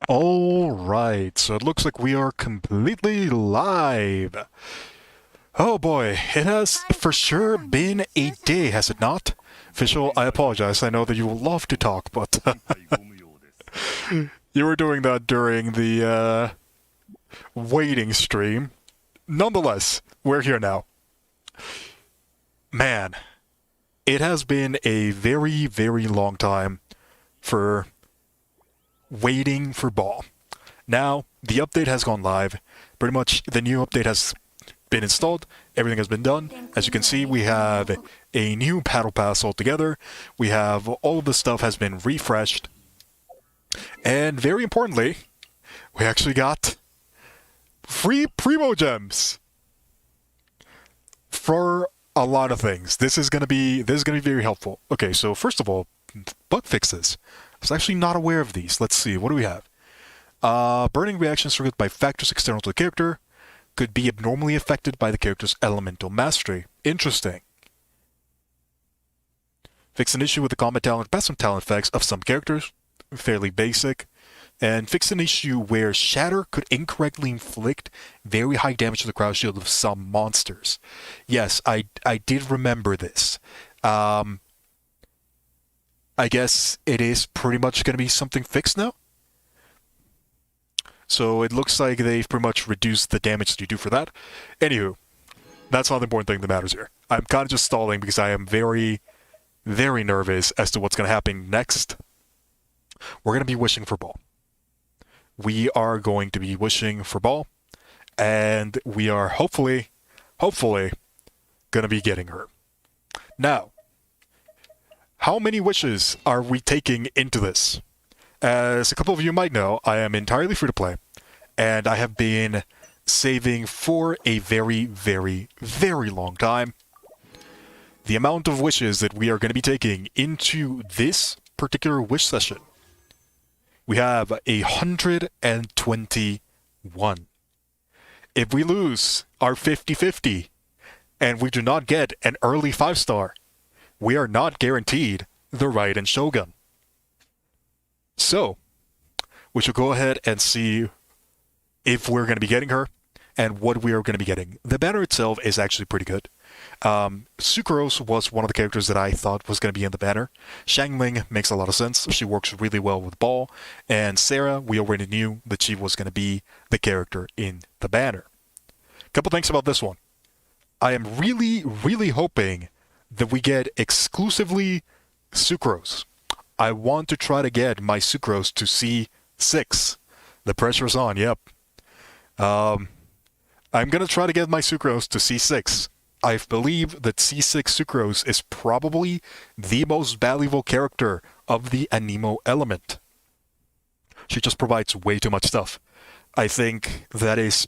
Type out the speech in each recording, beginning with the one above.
Alright, so it looks like we are completely live. Oh boy, it has for sure been a day, has it not? Visual, I apologize, I know that you will love to talk, but you were doing that during the waiting stream. Nonetheless, we're here now. Man, it has been a very, very long time for waiting for Baal. Now, the update has gone live. Pretty much the new update has been installed. Everything has been done. As you can see, we have a new battle pass altogether. We have all of the stuff has been refreshed. And very importantly, we actually got free Primo Gems for a lot of things. This is gonna be very helpful. Okay, so first of all, bug fixes. I was actually not aware of these. Let's see, what do we have? Burning reactions triggered by factors external to the character could be abnormally affected by the character's elemental mastery. Interesting. Fix an issue with the combat talent, passive talent effects of some characters. Fairly basic. And fix an issue where Shatter could incorrectly inflict very high damage to the crowd shield of some monsters. Yes, I did remember this. I guess it is pretty much going to be something fixed now. So it looks like they've pretty much reduced the damage that you do for that. Anywho, that's not the important thing that matters here. I'm kind of just stalling because I am very, very nervous as to what's going to happen next. We're going to be wishing for Baal. We are going to be wishing for Baal. And we are hopefully going to be getting her. Now, how many wishes are we taking into this? As a couple of you might know, I am entirely free to play, and I have been saving for a very, very, very long time. The amount of wishes that we are going to be taking into this particular wish session, we have 121. If we lose our 50-50, and we do not get an early 5-star, we are not guaranteed the Raiden Shogun. So, we should go ahead and see if we're going to be getting her and what we are going to be getting. The banner itself is actually pretty good. Sucrose was one of the characters that I thought was going to be in the banner. Xiangling makes a lot of sense. She works really well with Baal. And Sarah, we already knew that she was going to be the character in the banner. Couple things about this one. I am really, really hoping that we get exclusively Sucrose. I want to try to get my Sucrose to C6. The pressure's on, yep. I'm going to try to get my Sucrose to C6. I believe that C6 Sucrose is probably the most valuable character of the Anemo element. She just provides way too much stuff. I think that is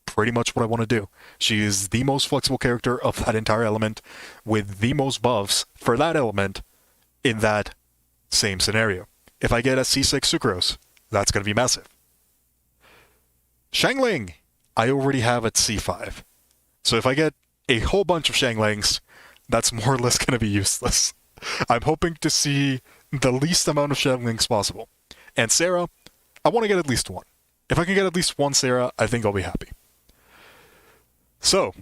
pretty much what I want to do. She is the most flexible character of that entire element with the most buffs for that element in that same scenario. If I get a C6 Sucrose, that's going to be massive. Xiangling, I already have at C5. So if I get a whole bunch of Xianglings, that's more or less going to be useless. I'm hoping to see the least amount of Xianglings possible. And Sarah, I want to get at least one. If I can get at least one Sarah, I think I'll be happy. So,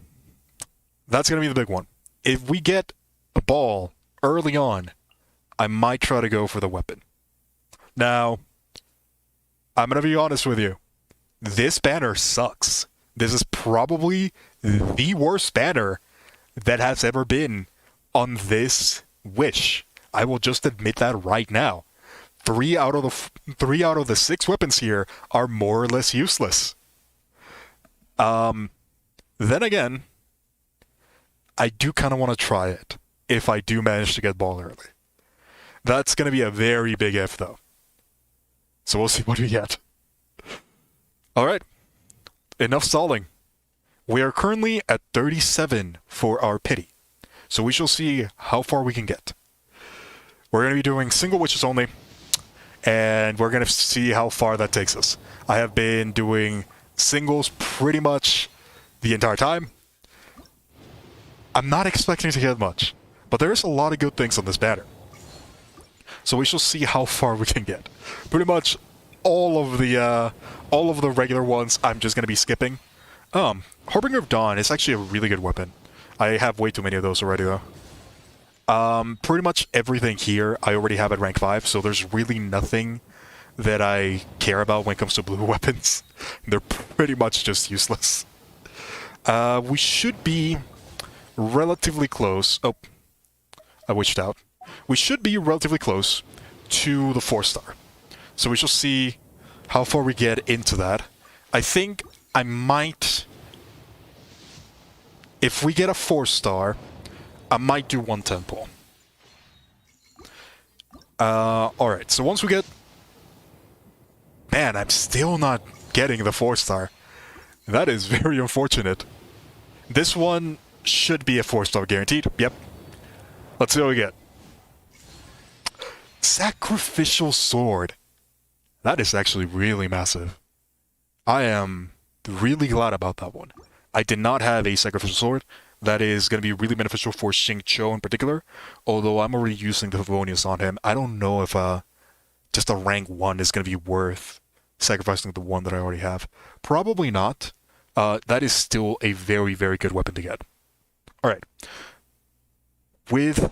that's going to be the big one. If we get a Baal early on, I might try to go for the weapon. Now, I'm going to be honest with you. This banner sucks. This is probably the worst banner that has ever been on this wish. I will just admit that right now. 3 out of the 6 weapons here are more or less useless. Then again, I do kind of want to try it if I do manage to get Baal early. That's going to be a very big if, though. So we'll see what we get. Alright, enough stalling. We are currently at 37 for our pity. So we shall see how far we can get. We're going to be doing single wishes only. and we're going to see how far that takes us. I have been doing singles pretty much the entire time. I'm not expecting to get much, but there's a lot of good things on this banner. So we shall see how far we can get. Pretty much all of the regular ones I'm just going to be skipping. Harbinger of Dawn is actually a really good weapon. I have way too many of those already, though. Pretty much everything here I already have at rank 5, so there's really nothing that I care about when it comes to blue weapons. They're pretty much just useless. We should be relatively close. Oh, I witched out. We should be relatively close to the 4-star. So we shall see how far we get into that. I think I might... If we get a 4-star, I might do 1 temple. Alright, so once we get... Man, I'm still not getting the 4-star. That is very unfortunate. This one should be a 4-star guaranteed. Yep. Let's see what we get. Sacrificial Sword. That is actually really massive. I am really glad about that one. I did not have a Sacrificial Sword. That is going to be really beneficial for Xingqiu in particular. Although I'm already using the Favonius on him. I don't know if just a rank 1 is going to be worth sacrificing the one that I already have. Probably not. That is still a very, very good weapon to get. Alright. With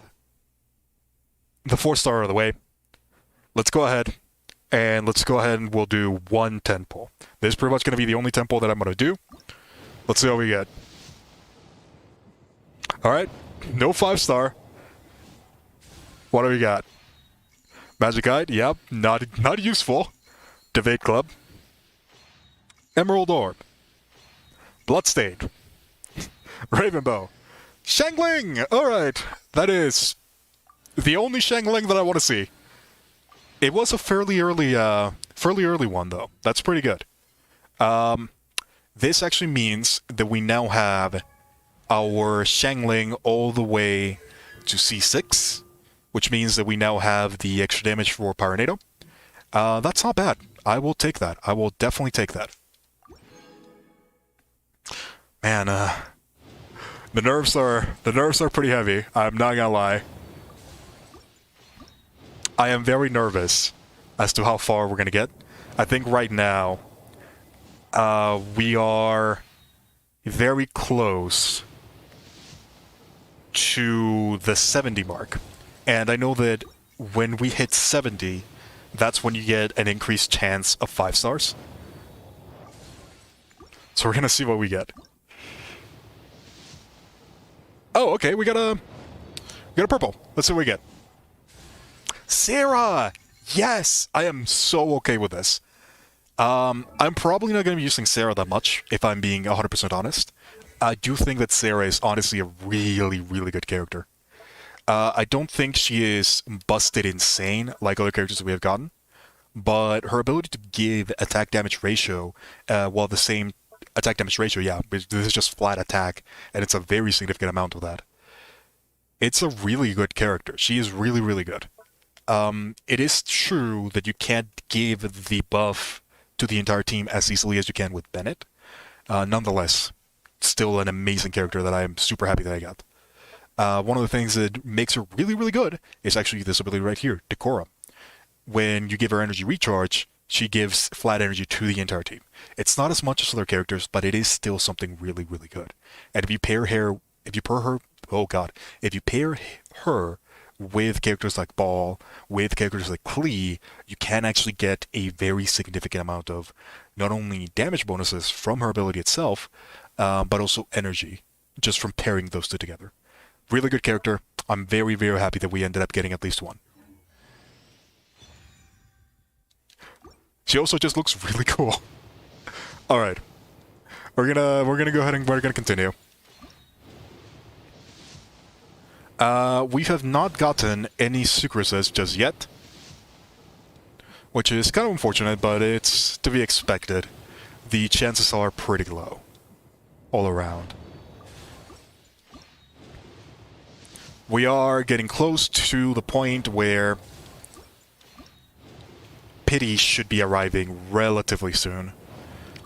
the 4-star out of the way, let's go ahead and we'll do 1 temple. This is pretty much going to be the only temple that I'm going to do. Let's see what we get. Alright, no 5-star. What do we got? Magic Guide? Yep, not useful. Debate Club. Emerald Orb. Bloodstained. Ravenbow. Shangling! Alright, that is the only Shangling that I want to see. It was a fairly early one, though. That's pretty good. This actually means that we now have our Shangling all the way to C6, which means that we now have the extra damage for Pyronado. That's not bad. I will take that. I will definitely take that. Man, the nerves are pretty heavy. I'm not gonna lie. I am very nervous as to how far we're gonna get. I think right now we are very close to the 70 mark. And I know that when we hit 70, that's when you get an increased chance of 5 stars. So we're gonna see what we get. Oh, okay, we got a purple. Let's see what we get. Sarah! Yes! I am so okay with this. I'm probably not going to be using Sarah that much, if I'm being 100% honest. I do think that Sarah is honestly a really, really good character. I don't think she is busted insane like other characters that we have gotten, but her ability to give attack damage ratio, while the same attack damage ratio, yeah, this is just flat attack, and it's a very significant amount of that. It's a really good character. She is really, really good. It is true that you can't give the buff to the entire team as easily as you can with Bennett. Nonetheless, still an amazing character that I am super happy that I got. One of the things that makes her really, really good is actually this ability right here, Decorum. When you give her energy recharge, she gives flat energy to the entire team. It's not as much as other characters, but it is still something really, really good. And if you pair her with characters like Baal, with characters like Klee, you can actually get a very significant amount of not only damage bonuses from her ability itself, but also energy, just from pairing those two together. Really good character. I'm very, very happy that we ended up getting at least one. She also just looks really cool. Alright. We're gonna go ahead and we're gonna continue. We have not gotten any Sucruses just yet, which is kind of unfortunate, but it's to be expected. The chances are pretty low, all around. We are getting close to the point where pity should be arriving relatively soon.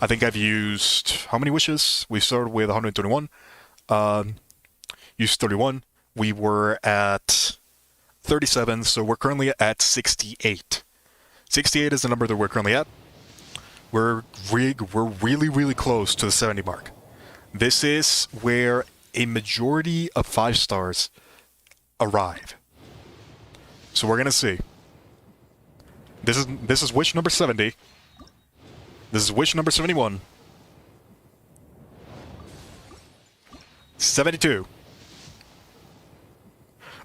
I think I've used how many wishes? We started with 121. Used 31. We were at 37, so we're currently at 68. 68 is the number that we're currently at. We're really, really close to the 70 mark. This is where a majority of 5 stars arrive. So we're gonna see. This is wish number 70. This is wish number 71. 72.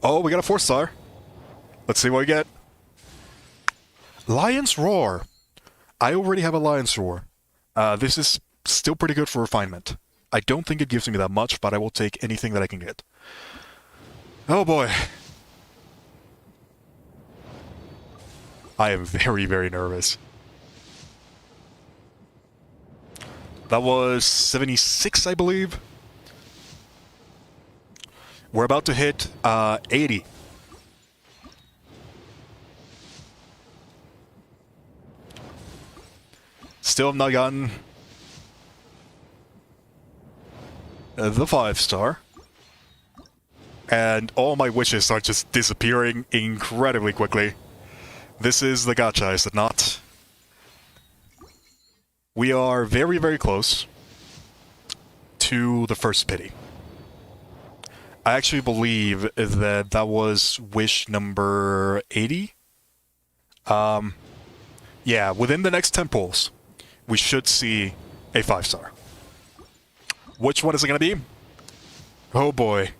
Oh, we got a 4-star. Let's see what we get. Lion's Roar. I already have a Lion's Roar. This is still pretty good for refinement. I don't think it gives me that much, but I will take anything that I can get. Oh boy. I am very, very nervous. That was 76, I believe. We're about to hit 80. Still have not gotten the 5-star. And all my wishes are just disappearing incredibly quickly. This is the gacha, is it not? We are very, very close to the first pity. I actually believe that that was wish number 80. Yeah, within the next 10 pulls, we should see a 5-star. Which one is it going to be? Oh boy.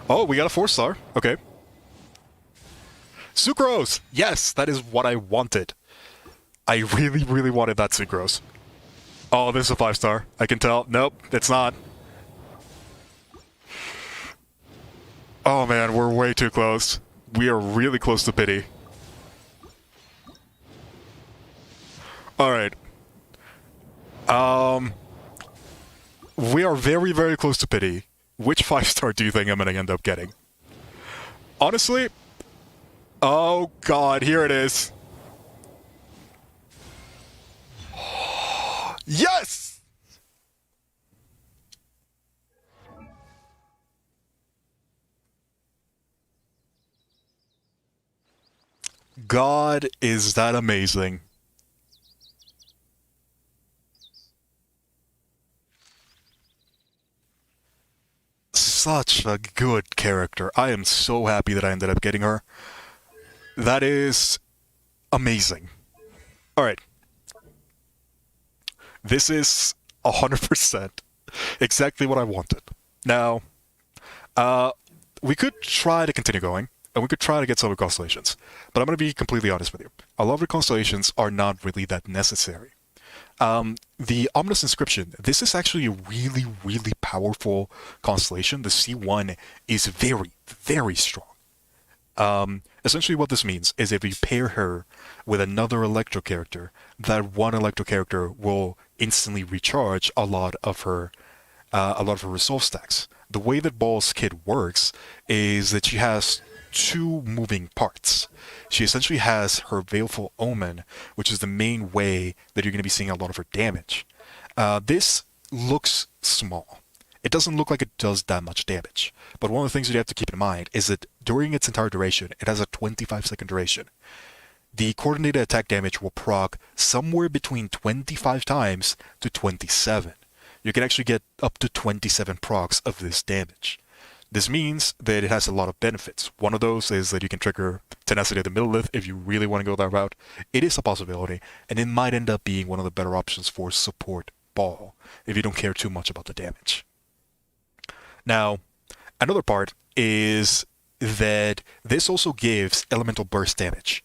Oh, we got a 4-star. Okay. Sucrose! Yes, that is what I wanted. I really, really wanted that Sucrose. Oh, this is a 5-star. I can tell. Nope, it's not. Oh man, we're way too close. We are really close to pity. Alright. We are very, very close to pity. Which 5-star do you think I'm gonna end up getting? Honestly... Oh god, here it is. Yes! God, is that amazing. Such a good character. I am so happy that I ended up getting her. That is amazing. Alright. This is 100% exactly what I wanted. Now, we could try to continue going, and we could try to get some of the constellations. But I'm going to be completely honest with you. A lot of the constellations are not really that necessary. The Ominous Inscription, this is actually a really, really powerful constellation. The C1 is very, very strong. Essentially what this means is if you pair her with another Electro character, that one Electro character will instantly recharge a lot of her resolve stacks. The way that Baal's kit works is that she has 2 moving parts. She essentially has her Baleful Omen, which is the main way that you're going to be seeing a lot of her damage. This looks small. It doesn't look like it does that much damage. But one of the things that you have to keep in mind is that during its entire duration, it has a 25-second duration. The coordinated attack damage will proc somewhere between 25 times to 27. You can actually get up to 27 procs of this damage. This means that it has a lot of benefits. One of those is that you can trigger Tenacity of the Millilith if you really want to go that route. It is a possibility, and it might end up being one of the better options for support Baal, if you don't care too much about the damage. Now, another part is that this also gives elemental burst damage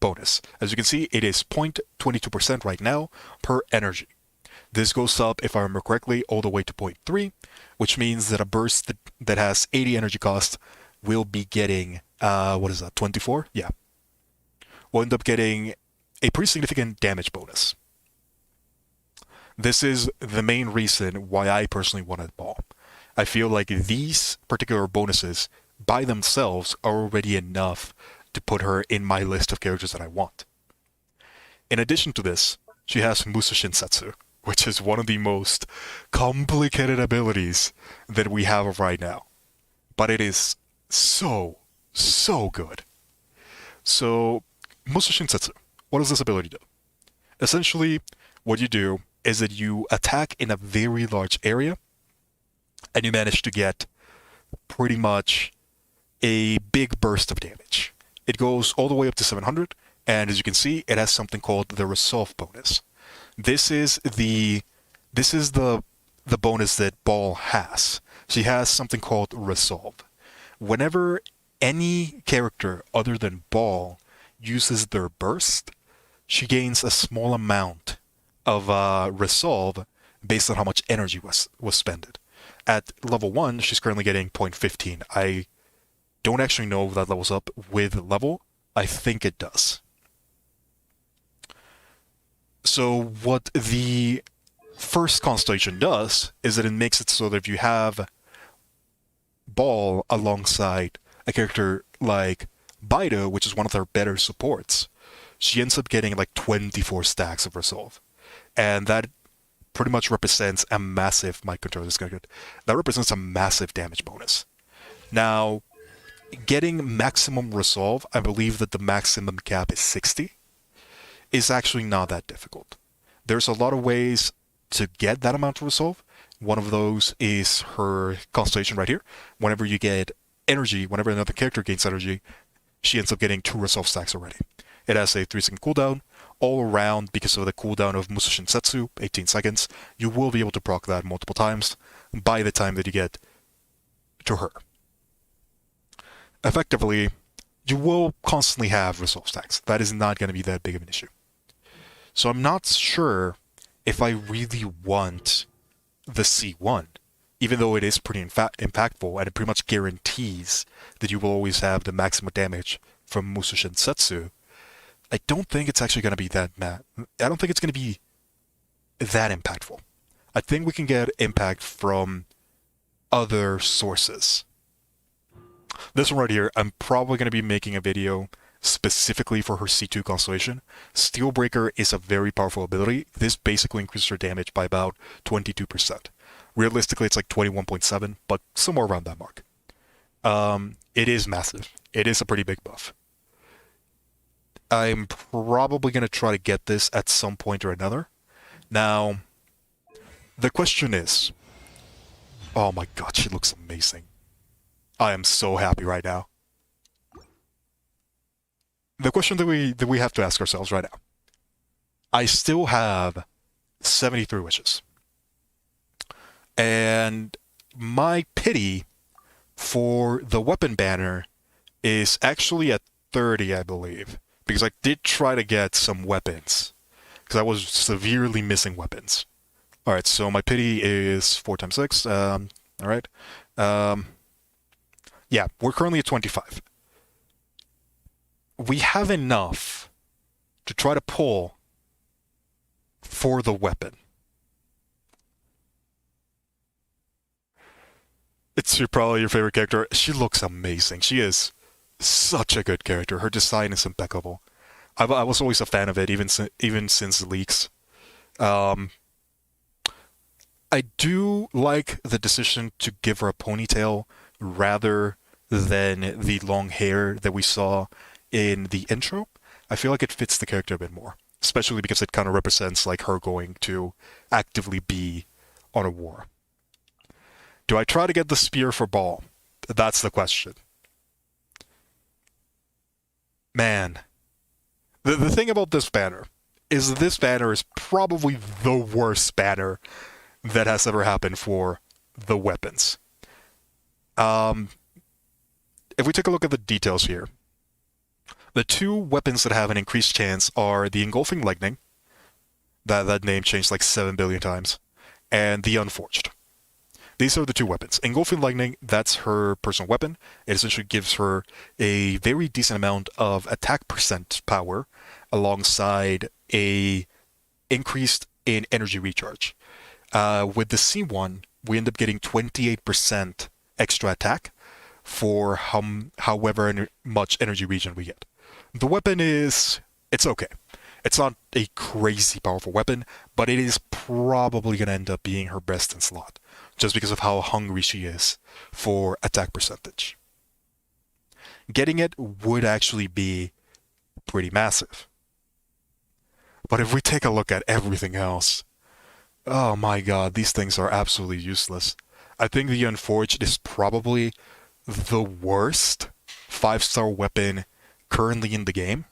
bonus. As you can see, it is 0.22% right now per energy. This goes up, if I remember correctly, all the way to 0.3, which means that a burst that has 80 energy cost will be getting, 24? Yeah. We'll end up getting a pretty significant damage bonus. This is the main reason why I personally wanted Baal. I feel like these particular bonuses by themselves are already enough to put her in my list of characters that I want. In addition to this, she has Musashin Satsu, which is one of the most complicated abilities that we have right now. But it is so, so good. So, Musashin Satsu, what does this ability do? Essentially, what you do is that you attack in a very large area, and you manage to get pretty much a big burst of damage. It goes all the way up to 700, and as you can see, it has something called the Resolve bonus. This is the bonus that Baal has. She has something called Resolve. Whenever any character other than Baal uses their burst, she gains a small amount of Resolve based on how much energy was spended. At level 1, she's currently getting 0.15. I don't actually know if that levels up with level. I think it does. So what the first Constellation does is that it makes it so that if you have Baal alongside a character like Baido, which is one of their better supports, she ends up getting like 24 stacks of Resolve. And that pretty much represents a massive, my controller is going to get, that represents a massive damage bonus. Now, getting maximum Resolve, I believe that the maximum cap is 60, is actually not that difficult. There's a lot of ways to get that amount of Resolve. One of those is her Constellation right here. Whenever you get energy, whenever another character gains energy, she ends up getting 2 Resolve stacks already. It has a 3-second cooldown. All around, because of the cooldown of Musashin Satsu, 18 seconds, you will be able to proc that multiple times by the time that you get to her. Effectively, you will constantly have Resolve stacks. That is not going to be that big of an issue. So I'm not sure if I really want the C1, even though it is pretty impactful and it pretty much guarantees that you will always have the maximum damage from Musashin Satsu. I don't think it's actually going to be that I don't think it's going to be that impactful. I think we can get impact from other sources. This one right here, I'm probably going to be making a video specifically for her C2 Constellation. Steelbreaker is a very powerful ability. This basically increases her damage by about 22%. Realistically, it's like 21.7, but somewhere around that mark. It is massive. It is a pretty big buff. I'm probably going to try to get this at some point or another. Now, the question is... Oh my god, she looks amazing. I am so happy right now. The question that we have to ask ourselves right now. I still have 73 wishes. And my pity for the weapon banner is actually at 30, I believe. Because I did try to get some weapons. Because I was severely missing weapons. Alright, so my pity is 4 times 6. Alright. Yeah, we're currently at 25. We have enough to try to pull for the weapon. It's probably your favorite character. She looks amazing. She is such a good character. Her design is impeccable. I was always a fan of it, even since leaks. I do like the decision to give her a ponytail rather than the long hair that we saw in the intro. I feel like it fits the character a bit more, especially because it kind of represents like her going to actively be on a war. Do I try to get the spear for Baal? That's the question. Man. The thing about this banner is probably the worst banner that has ever happened for the weapons. If we take a look at the details here, the two weapons that have an increased chance are the Engulfing Lightning, that name changed like 7 billion times, and the Unforged. These are the two weapons. Engulfing Lightning, that's her personal weapon. It essentially gives her a very decent amount of attack percent power alongside a increased in energy recharge. With the C1, we end up getting 28% extra attack for however much energy regen we get. The weapon it's okay. It's not a crazy powerful weapon, but it is probably going to end up being her best in slot, just because of how hungry she is for attack percentage. Getting it would actually be pretty massive. But if we take a look at everything else, oh my god, these things are absolutely useless. I think the Unforged is probably the worst 5-star weapon currently in the game.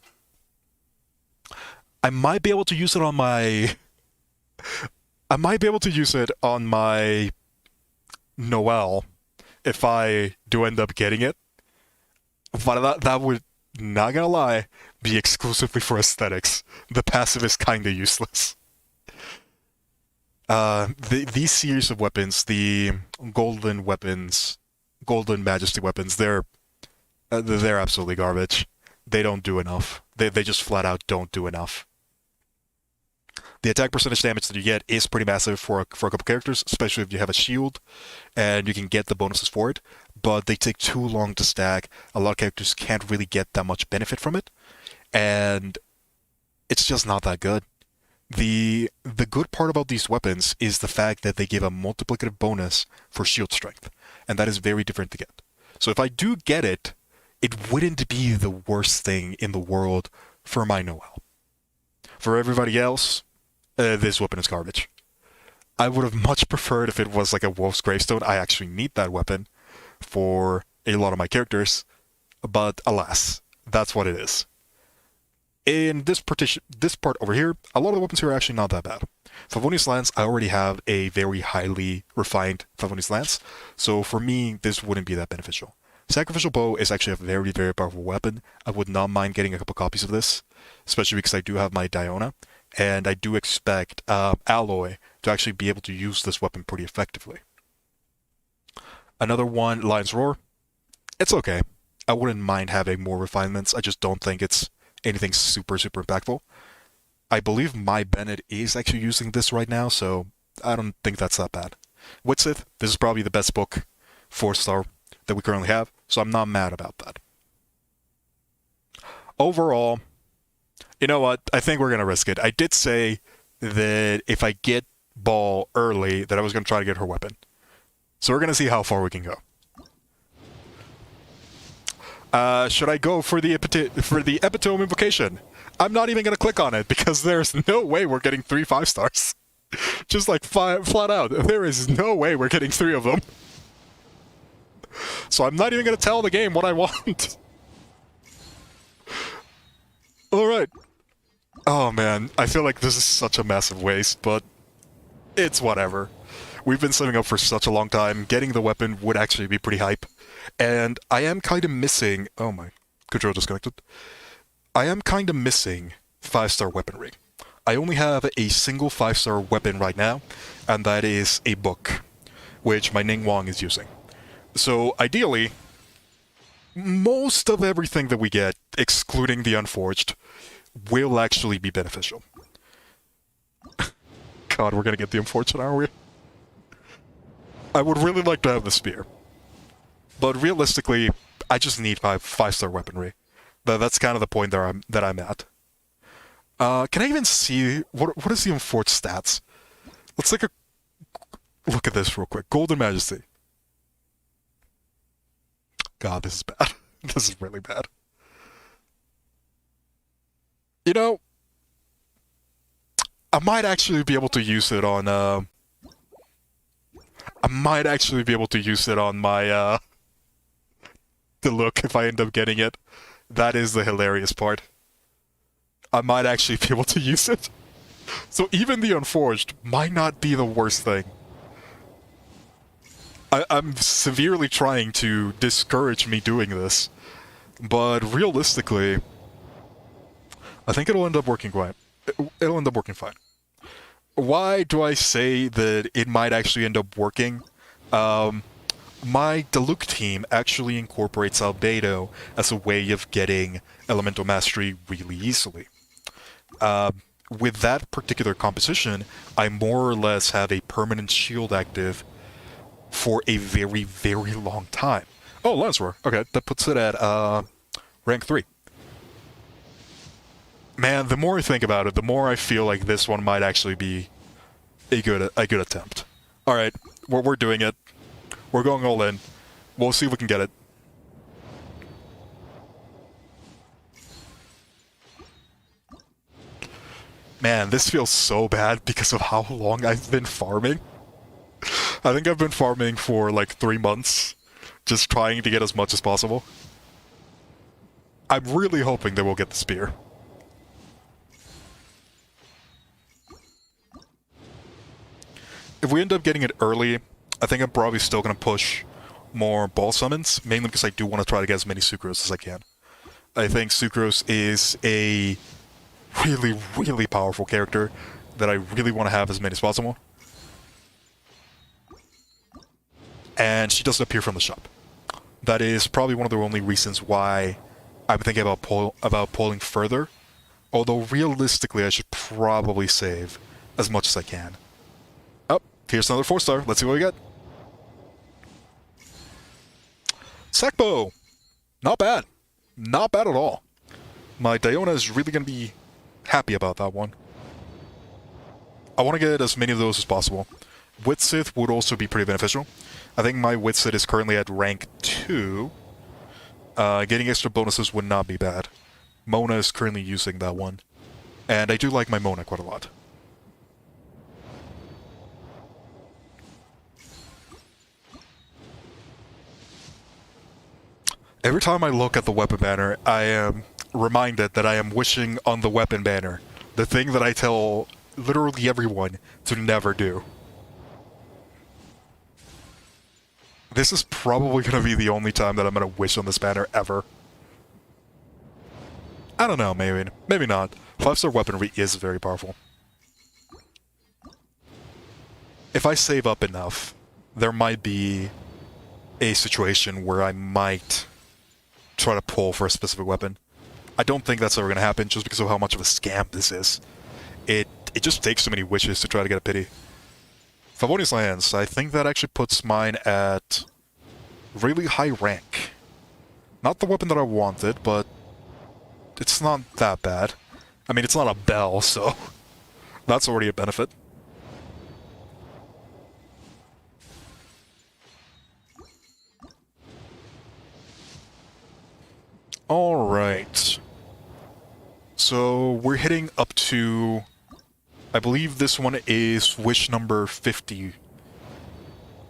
I might be able to use it on my... I might be able to use it on my Noelle if I do end up getting it. But that would, not gonna lie, be exclusively for aesthetics. The passive is kinda useless. These series of weapons, the golden weapons, golden majesty weapons, they're absolutely garbage. They don't do enough. They just flat out don't do enough. The attack percentage damage that you get is pretty massive for a couple characters, especially if you have a shield, and you can get the bonuses for it, but they take too long to stack. A lot of characters can't really get that much benefit from it, and it's just not that good. The good part about these weapons is the fact that they give a multiplicative bonus for shield strength, and that is very different to get. So if I do get it, it wouldn't be the worst thing in the world for my Noelle. For everybody else, this weapon is garbage. I would have much preferred if it was like a Wolf's Gravestone. I actually need that weapon for a lot of my characters, but alas, that's what it is. In this part over here, a lot of the weapons here are actually not that bad. Favonius Lance, I already have a very highly refined Favonius Lance, so for me, this wouldn't be that beneficial. Sacrificial Bow is actually a very, very powerful weapon. I would not mind getting a couple copies of this, especially because I do have my Diona, and I do expect Alloy to actually be able to use this weapon pretty effectively. Another one, Lion's Roar. It's okay. I wouldn't mind having more refinements. I just don't think it's anything super, super impactful. I believe my Bennett is actually using this right now, so I don't think that's that bad. Witsith, this is probably the best book 4-star that we currently have, so I'm not mad about that. Overall, you know what? I think we're going to risk it. I did say that if I get Baal early, that I was going to try to get her weapon. So we're going to see how far we can go. Should I go for the Epitome Invocation? I'm not even going to click on it because there's no way we're getting 3 5-stars. Just like flat out, there is no way we're getting 3 of them. So I'm not even going to tell the game what I want. Alright. Oh man, I feel like this is such a massive waste, but it's whatever. We've been saving up for such a long time. Getting the weapon would actually be pretty hype. And I am kind of missing... Oh my, control disconnected. I am kind of missing 5-star weaponry. I only have a single 5-star weapon right now, and that is a book, which my Ning Wong is using. So ideally, most of everything that we get, excluding the Unforged, will actually be beneficial. God, we're gonna get the Unforged, aren't we? I would really like to have the spear. But realistically, I just need 5-star weaponry. That's kind of the point that I'm at. Can I even see... What is the Unforged stats? Let's take a look at this real quick. Golden Majesty. God, this is bad. This is really bad. You know, I might actually be able to use it on... I might actually be able to use it on my... the look if I end up getting it. That is the hilarious part. I might actually be able to use it. So even the Unforged might not be the worst thing. I'm severely trying to discourage me doing this. But realistically, I think it'll end up working fine. It'll end up working fine. Why do I say that it might actually end up working? My Diluc team actually incorporates Albedo as a way of getting Elemental Mastery really easily. With that particular composition, I more or less have a permanent shield active for a very, very long time. Oh, Lance Roar. Okay, that puts it at rank 3. Man, the more I think about it, the more I feel like this one might actually be a good attempt. Alright, we're doing it. We're going all in. We'll see if we can get it. Man, this feels so bad because of how long I've been farming. I think I've been farming for like 3 months, just trying to get as much as possible. I'm really hoping that we'll get the spear. If we end up getting it early, I think I'm probably still going to push more Baal summons, mainly because I do want to try to get as many Sucrose as I can. I think Sucrose is a really, really powerful character that I really want to have as many as possible. And she doesn't appear from the shop. That is probably one of the only reasons why I'm thinking about pulling further. Although realistically, I should probably save as much as I can. Oh, here's another 4-star. Let's see what we get. Sackbow! Not bad. Not bad at all. My Diona is really going to be happy about that one. I want to get as many of those as possible. Witsith would also be pretty beneficial. I think my Witsith is currently at rank 2. Getting extra bonuses would not be bad. Mona is currently using that one. And I do like my Mona quite a lot. Every time I look at the weapon banner, I am reminded that I am wishing on the weapon banner. The thing that I tell literally everyone to never do. This is probably going to be the only time that I'm going to wish on this banner ever. I don't know, maybe not. 5-star weaponry is very powerful. If I save up enough, there might be a situation where I might try to pull for a specific weapon. I don't think that's ever going to happen just because of how much of a scam this is. It just takes so many wishes to try to get a pity. Favonius Lands, I think that actually puts mine at really high rank. Not the weapon that I wanted, but it's not that bad. I mean, it's not a bell, so that's already a benefit. Alright. So we're hitting up to... I believe this one is wish number 50.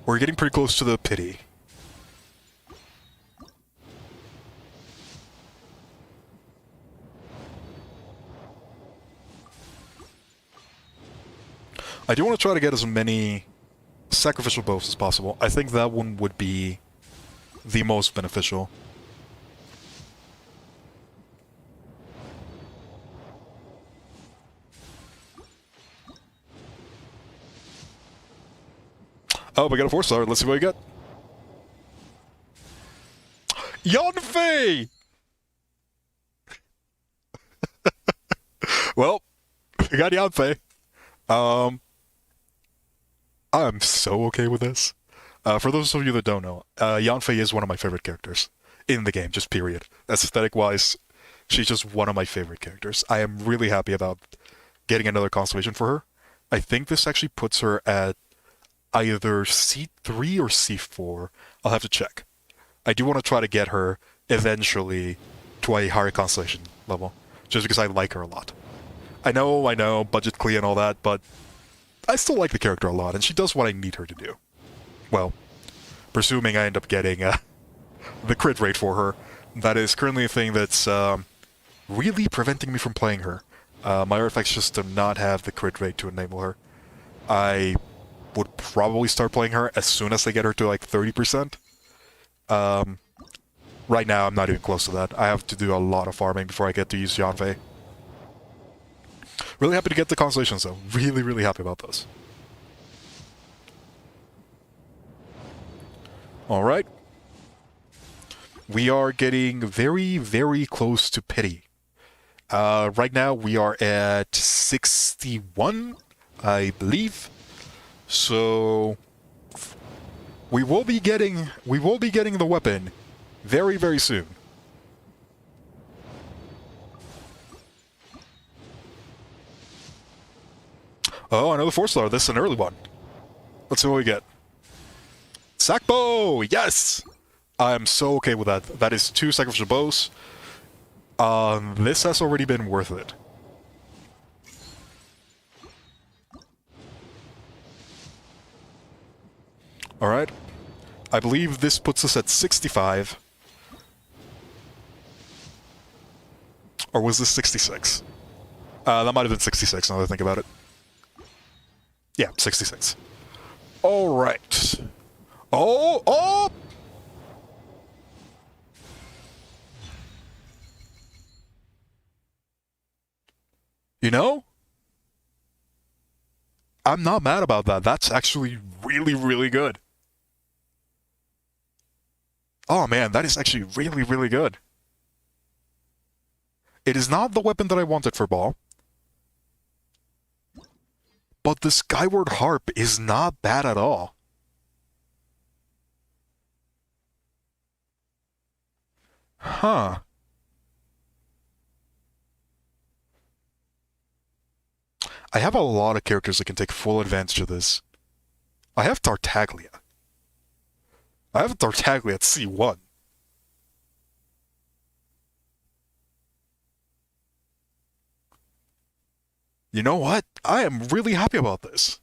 We're getting pretty close to the pity. I do want to try to get as many sacrificial bows as possible. I think that one would be the most beneficial. Oh, we got a 4-star. Let's see what we got. Yanfei! Well, we got Yanfei. I'm so okay with this. For those of you that don't know, Yanfei is one of my favorite characters in the game, just period. Aesthetic-wise, she's just one of my favorite characters. I am really happy about getting another Constellation for her. I think this actually puts her at either C3 or C4. I'll have to check. I do want to try to get her eventually to a higher Constellation level, just because I like her a lot. I know, budget clear and all that, but I still like the character a lot, and she does what I need her to do. Well, presuming I end up getting the crit rate for her. That is currently a thing that's really preventing me from playing her. My artifacts just do not have the crit rate to enable her. I would probably start playing her as soon as I get her to like 30%. Right now, I'm not even close to that. I have to do a lot of farming before I get to use Yanfei. Really happy to get the Constellations though. Really, really happy about those. Alright. We are getting very, very close to pity. Right now we are at 61, I believe. So we will be getting the weapon very, very soon. Oh, another 4-star. This is an early one. Let's see what we get. Sackbow! Yes! I'm so okay with that. That is 2 sacrificial bows. This has already been worth it. Alright. I believe this puts us at 65. Or was this 66? That might have been 66 now that I think about it. Yeah, 66. Alright. Oh! Oh! You know? I'm not mad about that. That's actually really, really good. Oh man, that is actually really, really good. It is not the weapon that I wanted for Baal. But the Skyward Harp is not bad at all. Huh. I have a lot of characters that can take full advantage of this. I have Tartaglia. I have Tartaglia at C1. You know what? I am really happy about this.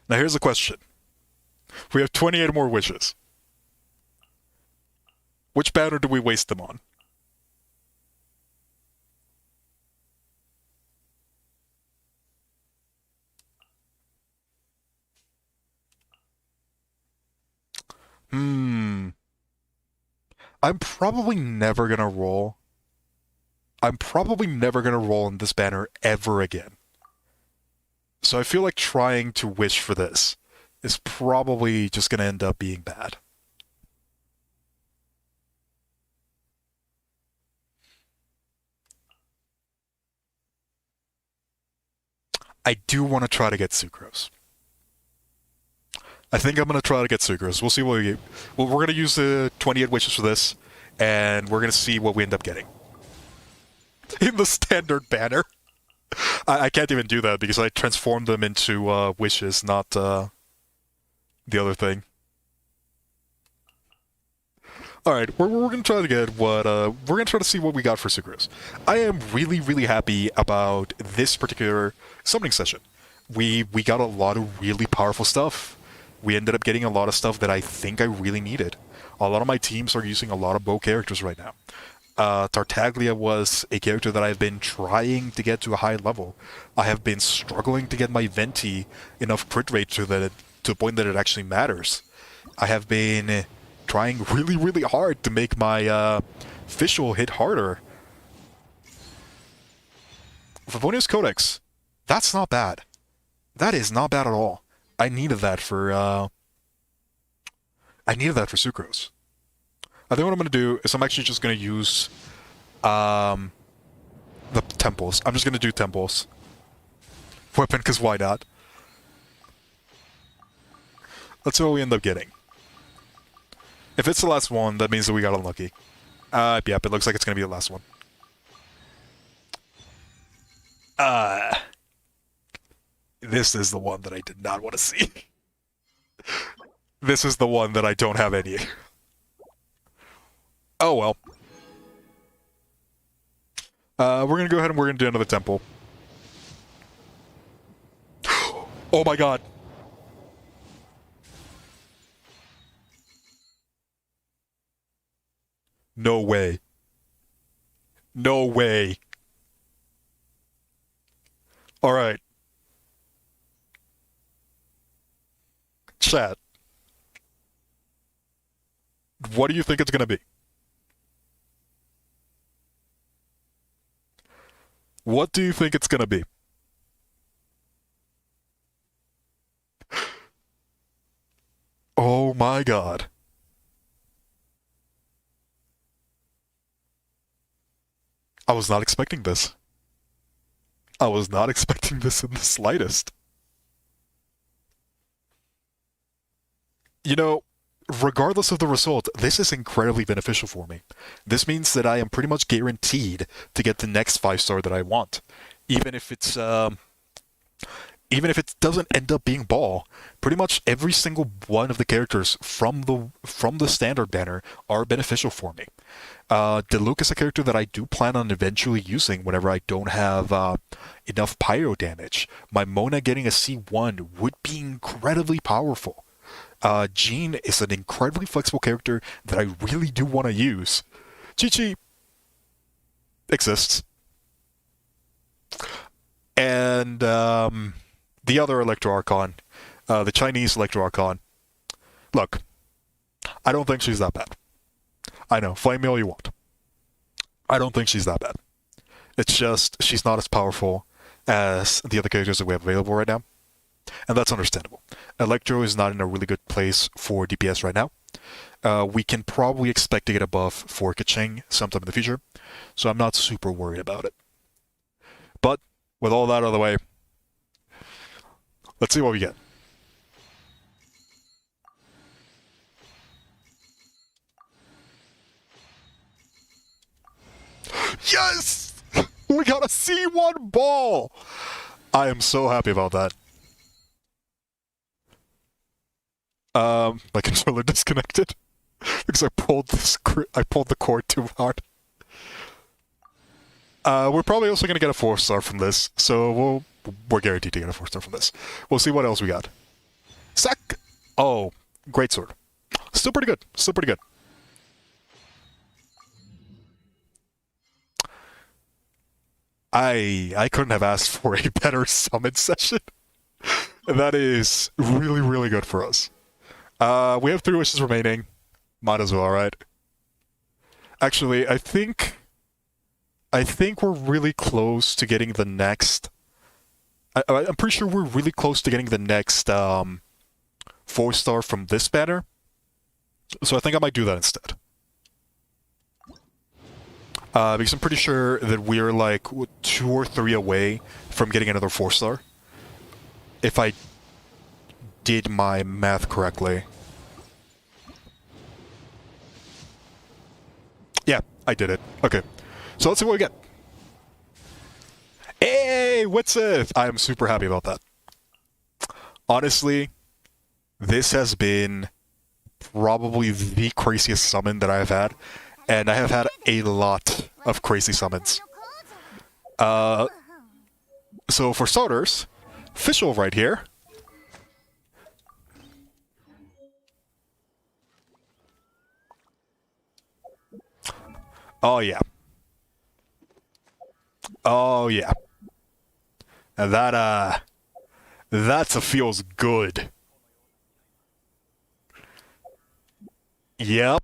Now here's the question. We have 28 more wishes. Which banner do we waste them on? Hmm. I'm probably never gonna roll. I'm probably never gonna roll in this banner ever again. So I feel like trying to wish for this is probably just gonna end up being bad. I do want to try to get Sucrose. I think I'm gonna try to get Sucrose. We'll see what we get. Well, we're gonna use the 28 wishes for this, and we're gonna see what we end up getting. In the standard banner. I can't even do that because I transformed them into wishes, not the other thing. Alright, we're gonna try to get what, we're gonna try to see what we got for Sucrose. I am really, really happy about this particular summoning session. We got a lot of really powerful stuff. We ended up getting a lot of stuff that I think I really needed. A lot of my teams are using a lot of bow characters right now. Tartaglia was a character that I've been trying to get to a high level. I have been struggling to get my Venti enough crit rate to the point that it actually matters. I have been trying really, really hard to make my Fischl hit harder. Favonius Codex, that's not bad. That is not bad at all. I needed that for Sucrose. I think what I'm going to do is I'm actually just going to use the temples. I'm just going to do temples. Weapon, because why not? Let's see what we end up getting. If it's the last one, that means that we got unlucky. Yep, it looks like it's going to be the last one. This is the one that I did not want to see. This is the one that I don't have any. Oh well. We're gonna go ahead and we're gonna do another temple. Oh my god. No way. No way. Alright. Chat. What do you think it's gonna be? What do you think it's gonna be? Oh my god. I was not expecting this. I was not expecting this in the slightest. You know, regardless of the result, this is incredibly beneficial for me. This means that I am pretty much guaranteed to get the next 5-star that I want, even if it's even if it doesn't end up being Baal. Pretty much every single one of the characters from the standard banner are beneficial for me. Diluc is a character that I do plan on eventually using whenever I don't have enough pyro damage. My Mona getting a C1 would be incredibly powerful. Jean is an incredibly flexible character that I really do want to use. Chi-Chi exists. And the other Electro Archon, the Chinese Electro Archon. Look, I don't think she's that bad. I know, flame me all you want. I don't think she's that bad. It's just, she's not as powerful as the other characters that we have available right now. And that's understandable. Electro is not in a really good place for DPS right now. We can probably expect to get a buff for Keqing sometime in the future, so I'm not super worried about it. But, with all that out of the way, let's see what we get. Yes! We got a C1 Baal! I am so happy about that. My controller disconnected because I pulled the cord too hard. We're probably also gonna get a 4-star from this, so we're guaranteed to get a 4-star from this. We'll see what else we got. Sack! Oh, great sword. Still pretty good. Still pretty good. I couldn't have asked for a better summon session. That is really, really good for us. We have 3 wishes remaining. Might as well, right? Actually, I think we're really close to getting the next... I'm pretty sure we're really close to getting the next 4-star from this banner. So I think I might do that instead. Because I'm pretty sure that we're like 2 or 3 away from getting another 4-star. If I did my math correctly. Yeah, I did it. Okay. So let's see what we get. Hey, what's it? I am super happy about that. Honestly, this has been probably the craziest summon that I've had. And I have had a lot of crazy summons. So for starters, Fischl right here. Oh yeah. Oh yeah. And that feels good. Yep.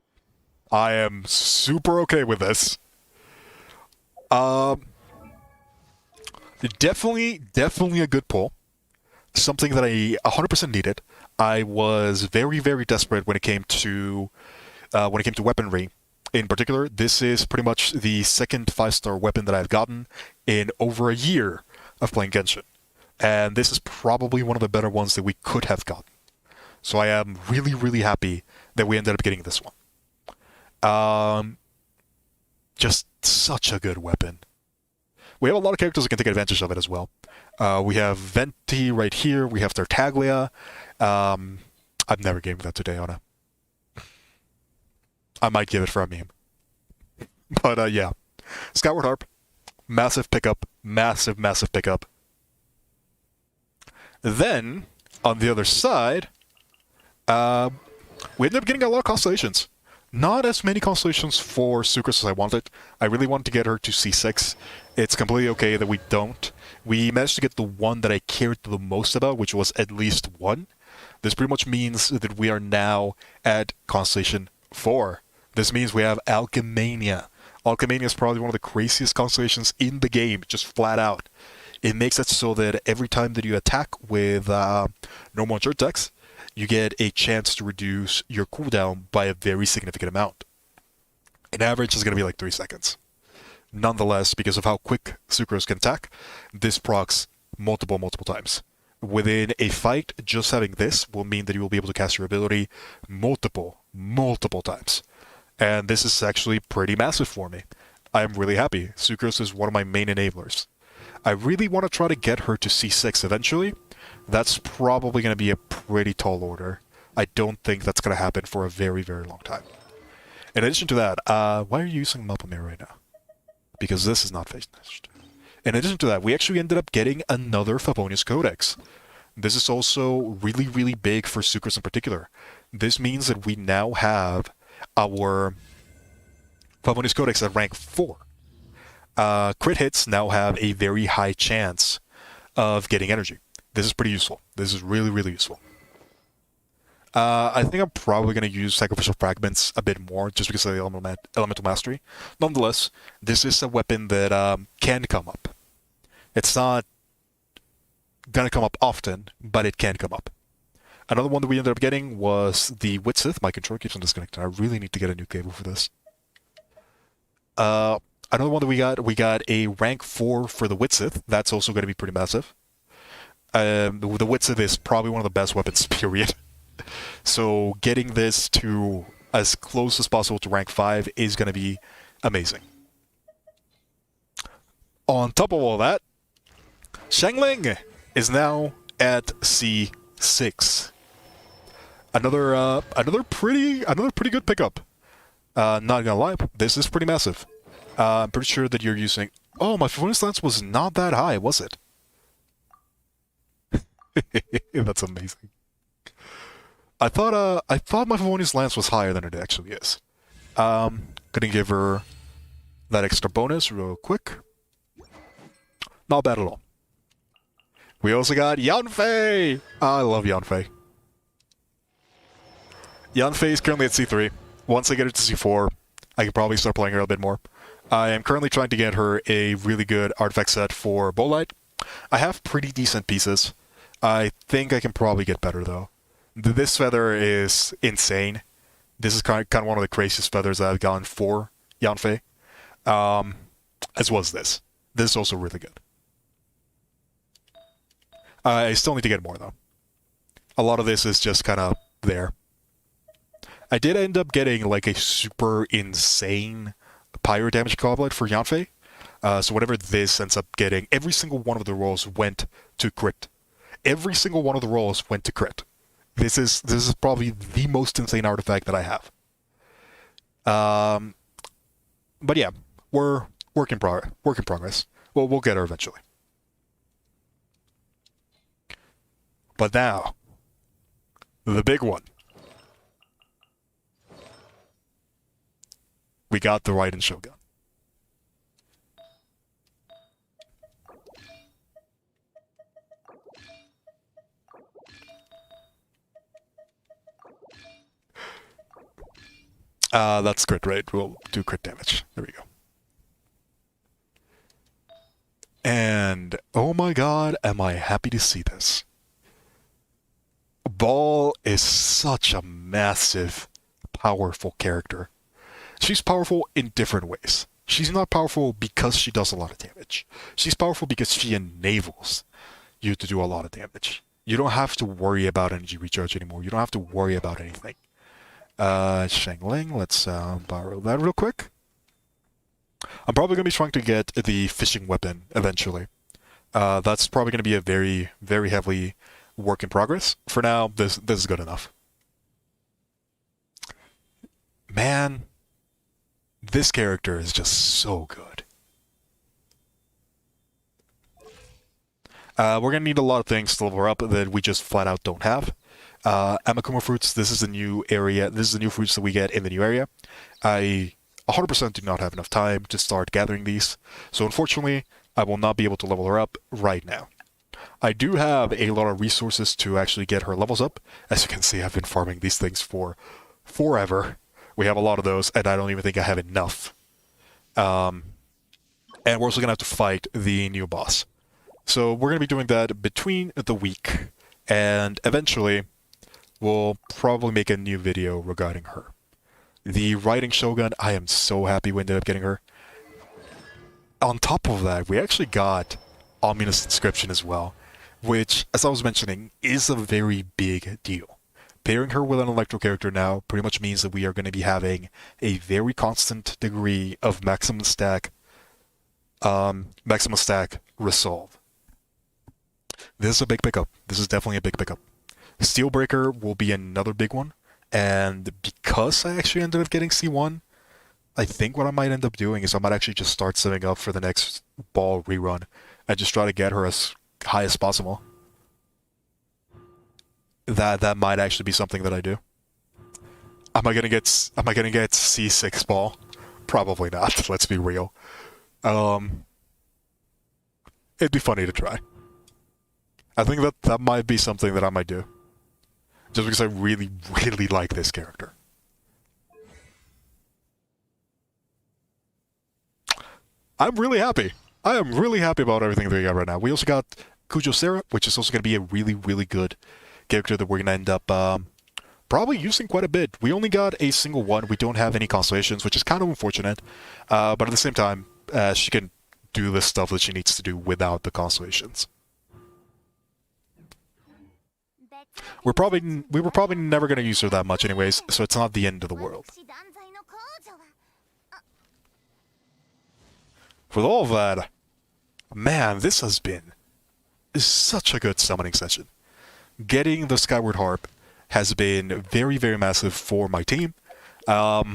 I am super okay with this. Definitely a good pull. Something that I 100% needed. I was very, very desperate when it came to weaponry. In particular, this is pretty much the second 5-star weapon that I've gotten in over a year of playing Genshin. And this is probably one of the better ones that we could have gotten. So I am really, really happy that we ended up getting this one. Just such a good weapon. We have a lot of characters that can take advantage of it as well. We have Venti right here. We have Tartaglia. I've never gamed that today, Anna. I might give it for a meme. But yeah. Skyward Harp. Massive pickup. Massive, massive pickup. Then, on the other side, we ended up getting a lot of constellations. Not as many constellations for Sucrose as I wanted. I really wanted to get her to C6. It's completely okay that we don't. We managed to get the one that I cared the most about, which was at least 1. This pretty much means that we are now at Constellation 4. This means we have Alchemania. Alchemania is probably one of the craziest constellations in the game, just flat out. It makes it so that every time that you attack with normal injured attacks, you get a chance to reduce your cooldown by a very significant amount. An average is going to be like 3 seconds. Nonetheless, because of how quick Sucrose can attack, this procs multiple times. within a fight, just having this will mean that you will be able to cast your ability multiple times. And this is actually pretty massive for me. I'm really happy. Sucrose is one of my main enablers. I really want to try to get her to C6 eventually. That's probably going to be a pretty tall order. I don't think that's going to happen for a very, very long time. In addition to that, why are you using Melpomere right now? Because this is not finished. In addition to that, we actually ended up getting another Favonius Codex. This is also really, really big for Sucrose in particular. This means that we now have our Favonius Codex at rank 4. Crit hits now have a very high chance of getting energy. This is pretty useful. This is really, really useful. I think I'm probably going to use Sacrificial Fragments a bit more, just because of the Elemental Mastery. Nonetheless, this is a weapon that can come up. It's not going to come up often, but it can come up. Another one that we ended up getting was the Witsith. My controller keeps on disconnecting. I really need to get a new cable for this. Another one that we got a rank 4 for the Witsith. That's also going to be pretty massive. The Witsith is probably one of the best weapons, period. So getting this to as close as possible to rank 5 is going to be amazing. On top of all that, Xiangling is now at C6. Another pretty good pickup. Not gonna lie, this is pretty massive. I'm pretty sure that you're using... Oh, my Favonius Lance was not that high, was it? That's amazing. I thought my Favonius Lance was higher than it actually is. Gonna give her that extra bonus real quick. Not bad at all. We also got Yanfei! I love Yanfei. Yanfei is currently at C3. Once I get her to C4, I can probably start playing her a bit more. I am currently trying to get her a really good artifact set for Bolite. I have pretty decent pieces. I think I can probably get better, though. This feather is insane. This is kind of one of the craziest feathers that I've gotten for Yanfei. As well as this. This is also really good. I still need to get more, though. A lot of this is just kind of there. I did end up getting, like, a super insane pyro damage goblet for Yanfei. So whatever this ends up getting, every single one of the rolls went to crit. Every single one of the rolls went to crit. This is probably the most insane artifact that I have. But yeah, we're work in progress. Well, we'll get her eventually. But now, the big one. We got the Raiden Shogun. That's crit rate. We'll do crit damage. There we go. And, oh my god, am I happy to see this. Baal is such a massive, powerful character. She's powerful in different ways. She's not powerful because she does a lot of damage. She's powerful because she enables you to do a lot of damage. You don't have to worry about energy recharge anymore. You don't have to worry about anything. Xiangling, let's borrow that real quick. I'm probably going to be trying to get the fishing weapon eventually. That's probably going to be a very, very heavily work in progress. For now, this is good enough. Man, this character is just so good. We're going to need a lot of things to level her up that we just flat out don't have. Amakuma fruits, this is a new area. This is the new fruits that we get in the new area. I 100% do not have enough time to start gathering these. So unfortunately, I will not be able to level her up right now. I do have a lot of resources to actually get her levels up. As you can see, I've been farming these things for forever. We have a lot of those, and I don't even think I have enough. And we're also going to have to fight the new boss. So we're going to be doing that between the week, and eventually we'll probably make a new video regarding her. The Raiden Shogun, I am so happy we ended up getting her. On top of that, we actually got Ominous Inscription as well, which, as I was mentioning, is a very big deal. Pairing her with an electro character now pretty much means that we are going to be having a very constant degree of maximum stack resolve. This is a big pickup. This is definitely a big pickup. Steelbreaker will be another big one, and because I actually ended up getting C1, I think what I might end up doing is I might actually just start setting up for the next Baal rerun and just try to get her as high as possible. That might actually be something that I do. Am I gonna get C6 Baal? Probably not. Let's be real. It'd be funny to try. I think that might be something that I might do. Just because I really, really like this character. I'm really happy. I am really happy about everything that we got right now. We also got Kujo Sarah, which is also going to be a really, really good character that we're going to end up probably using quite a bit. We only got a single one. We don't have any constellations, which is kind of unfortunate. But at the same time, she can do the stuff that she needs to do without the constellations. We were probably never going to use her that much anyways, so it's not the end of the world. With all of that, man, this has been such a good summoning session. Getting the Skyward Harp has been very, very massive for my team. As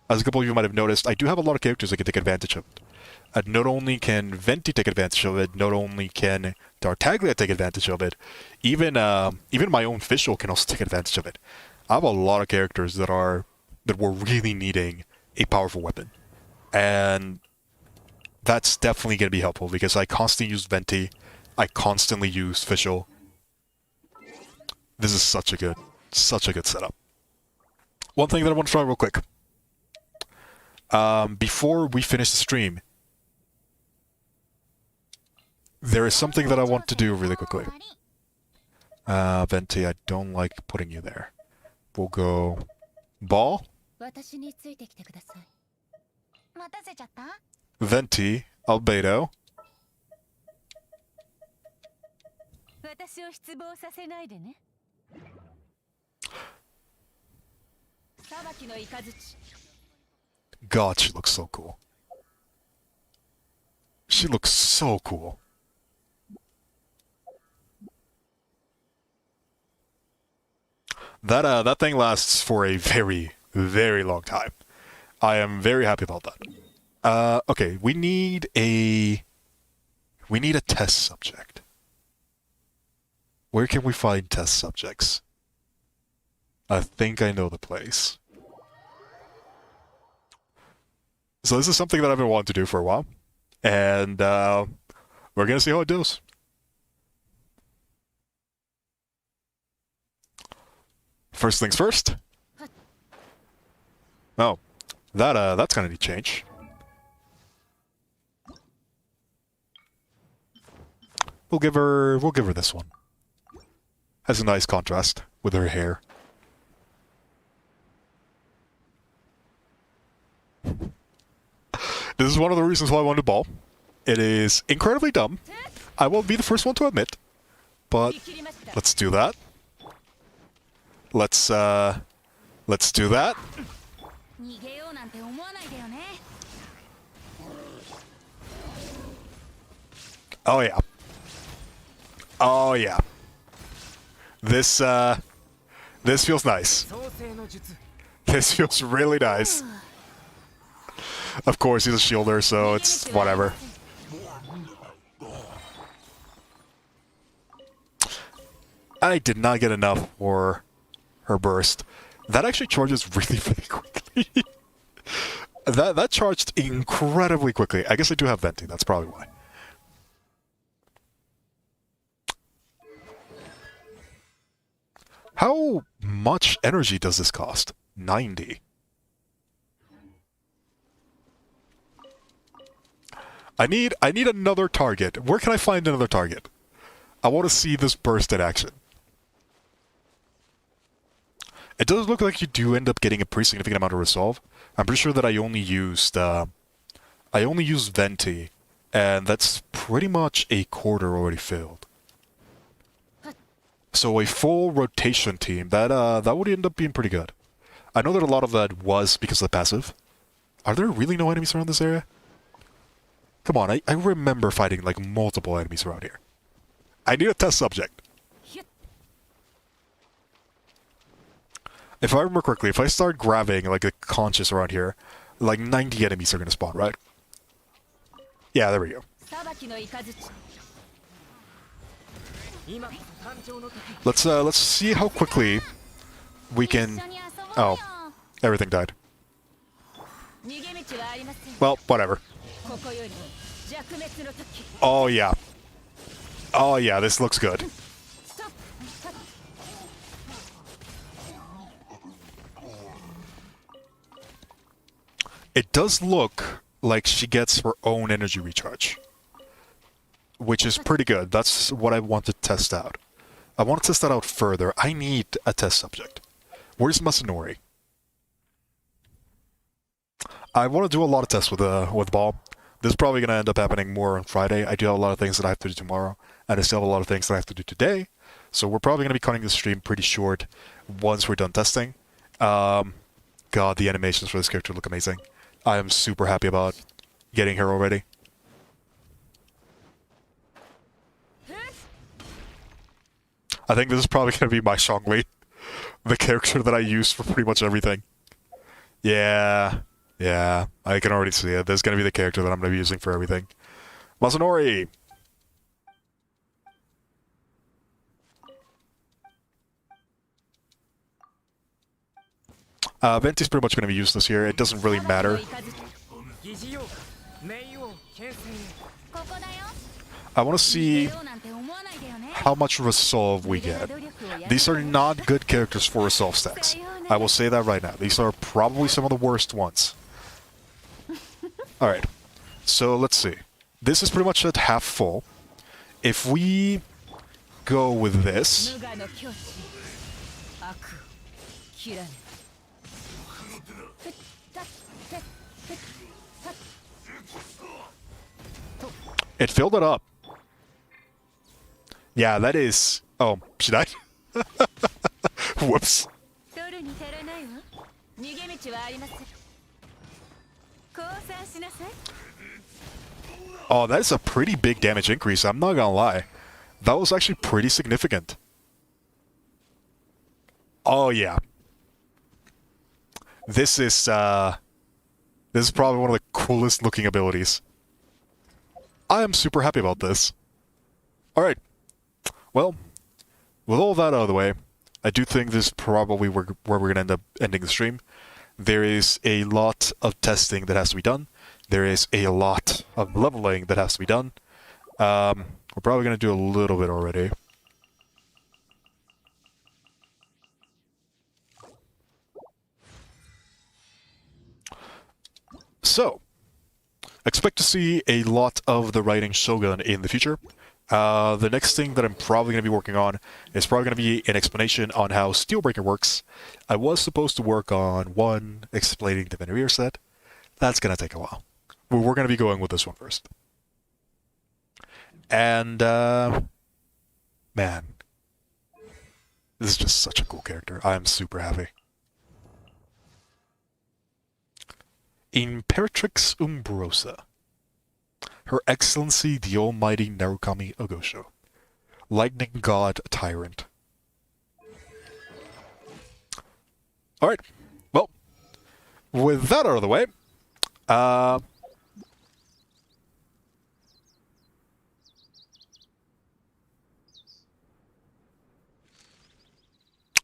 a couple of you might have noticed, I do have a lot of characters that can take advantage of it. Not only can Venti take advantage of it, not only can Tartaglia take advantage of it, even my own Fischl can also take advantage of it. I have a lot of characters that were really needing a powerful weapon. And that's definitely going to be helpful because I constantly use Venti, I constantly use Fischl. This is such a good setup. One thing that I want to try real quick. Before we finish the stream, there is something that I want to do really quickly. Venti, I don't like putting you there. We'll go Baal. Venti, Albedo. God, she looks so cool. She looks so cool. That thing lasts for a very, very long time. I am very happy about that. Okay, we need a test subject. Where can we find test subjects? I think I know the place. So this is something that I've been wanting to do for a while. And we're gonna see how it goes. First things first. Oh, that's gonna need change. We'll give her this one. Has a nice contrast with her hair. This is one of the reasons why I wanted Baal. It is incredibly dumb. I will be the first one to admit. But let's do that. Let's do that. Oh yeah. Oh yeah. This feels nice. This feels really nice. Of course, he's a shielder, so it's whatever. I did not get enough for her burst. That actually charges really, really quickly. that charged incredibly quickly. I guess I do have Venti, that's probably why. How much energy does this cost? 90. I need another target. Where can I find another target? I want to see this burst in action. It does look like you do end up getting a pretty significant amount of resolve. I'm pretty sure that I only used Venti, and that's pretty much a quarter already filled. So a full rotation team, that would end up being pretty good. I know that a lot of that was because of the passive. Are there really no enemies around this area? Come on, I remember fighting like multiple enemies around here. I need a test subject. If I remember correctly, if I start grabbing like a conscious around here, like 90 enemies are gonna spawn, right? Yeah, there we go. Let's see how quickly we can... Oh, everything died. Well, whatever. Oh yeah. Oh yeah, this looks good. It does look like she gets her own energy recharge, which is pretty good. That's what I want to test out. I want to test that out further. I need a test subject. Where's Masanori? I want to do a lot of tests with Baal. This is probably going to end up happening more on Friday. I do have a lot of things that I have to do tomorrow, and I still have a lot of things that I have to do today. So we're probably going to be cutting the stream pretty short once we're done testing. God, the animations for this character look amazing. I am super happy about getting her already. I think this is probably going to be my Shangli, the character that I use for pretty much everything. Yeah, I can already see it. This is going to be the character that I'm going to be using for everything. Masanori! Venti's pretty much going to be useless here. It doesn't really matter. I want to see how much resolve we get. These are not good characters for resolve stacks. I will say that right now. These are probably some of the worst ones. Alright, so let's see. This is pretty much at half full. If we go with this... It filled it up. Yeah, that is... Oh, she died? Whoops. Oh, that is a pretty big damage increase, I'm not gonna lie. That was actually pretty significant. Oh, yeah. This is probably one of the coolest looking abilities. I am super happy about this. Alright. Well, with all that out of the way, I do think this is probably where we're going to end up ending the stream. There is a lot of testing that has to be done. There is a lot of leveling that has to be done. We're probably going to do a little bit already. So, expect to see a lot of the Raiden Shogun in the future. The next thing that I'm probably going to be working on is probably going to be an explanation on how Steelbreaker works. I was supposed to work on one explaining the Venereer set. That's going to take a while. We're going to be going with this one first. And, man, this is just such a cool character. I am super happy. Imperatrix Umbrosa. Her Excellency the Almighty Narukami Ogosho. Lightning God Tyrant. Alright, well, with that out of the way,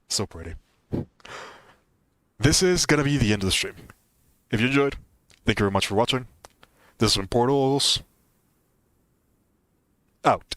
so pretty. This is gonna be the end of the stream. If you enjoyed, thank you very much for watching. This has been Portals. Out.